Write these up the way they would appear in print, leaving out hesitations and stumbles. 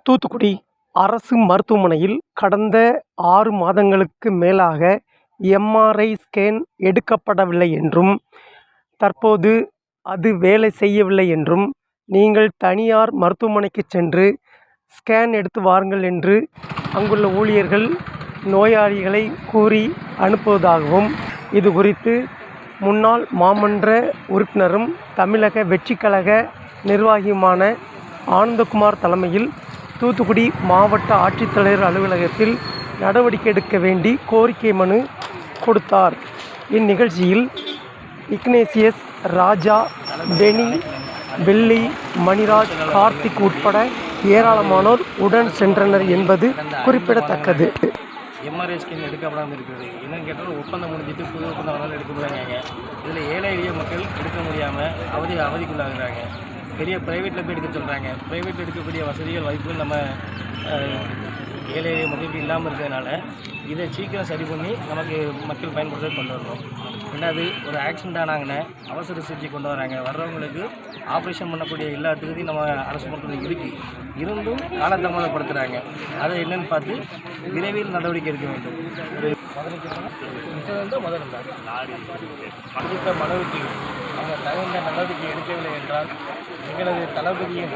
தூத்துக்குடி அரசு மருத்துவமனையில் கடந்த 6 மாதங்களுக்கு மேலாக எம்ஆர்ஐ ஸ்கேன் எடுக்கப்படவில்லை என்றும், தற்போது அது வேலை செய்யவில்லை என்றும், நீங்கள் தனியார் மருத்துவமனைக்குச் சென்று ஸ்கேன் எடுத்து வாருங்கள் என்று அங்குள்ள ஊழியர்கள் நோயாளிகளை கூறி அனுப்புவதாகவும், இதுகுறித்து முன்னாள் மாமன்ற உறுப்பினரும் தமிழக வெற்றிக் கழக நிர்வாகியுமான ஆனந்தகுமார் தலைமையில் தூத்துக்குடி மாவட்ட ஆட்சித்தலைவர் அலுவலகத்தில் நடவடிக்கை எடுக்க வேண்டி கோரிக்கை மனு கொடுத்தார். இந்நிகழ்ச்சியில் இக்னேசியஸ், ராஜா, பெனி, வெள்ளி, மணிராஜ், கார்த்திக் உட்பட ஏராளமானோர் உடன் சென்றனர் என்பது குறிப்பிடத்தக்கது. எம்ஆர்ஐ ஸ்கேன் எடுக்கப்படாமல் இருக்கிறது. என்னன்னு கேட்டால் ஒப்பந்தம் முடிஞ்சிட்டு புது ஒப்பந்தம் வந்தாலும் எடுக்க போகிறாங்க. இதில் ஏழை எளிய மக்கள் எடுக்க முடியாமல் அவதிக்குள்ளாகிறாங்க. பெரிய ப்ரைவேட்டில் போய் எடுக்க சொல்கிறாங்க. ப்ரைவேட்டில் எடுக்கக்கூடிய வசதிகள் வாய்ப்புகள் நம்ம ஏழை எளிய மக்களுக்கு இல்லாமல் இருக்கிறதுனால இதை சீக்கிரம் சரி பண்ணி நமக்கு மக்கள் பயன்படுத்த கொண்டு வரணும். ரெண்டாவது, ஒரு ஆக்சிடென்ட் ஆனாங்கன்னா அவசர சிகிச்சை கொண்டு வராங்க. வர்றவங்களுக்கு ஆப்ரேஷன் பண்ணக்கூடிய எல்லா தகுதியும் நம்ம அரசு மருத்துவமனை இருக்குது. இருந்தும் காலதாமதப்படுத்துகிறாங்க. அதை என்னென்னு பார்த்து விரைவில் நடவடிக்கை எடுக்க வேண்டும். ஒரு முதல்ல மனுவுக்கு அவங்க தகுந்த நடவடிக்கை எடுக்கவில்லை என்றால் எங்களது தளபதியின்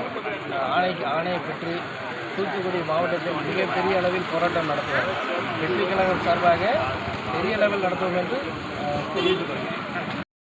ஆணையை பெற்று தூத்துக்குடி மாவட்டத்தில் மிகப்பெரிய அளவில் போராட்டம் நடத்துவோம். வெற்றிக் கழகம் சார்பாக பெரிய அளவில் நடத்துவோம் என்று தெரிவித்துக் கொள்கிறேன்.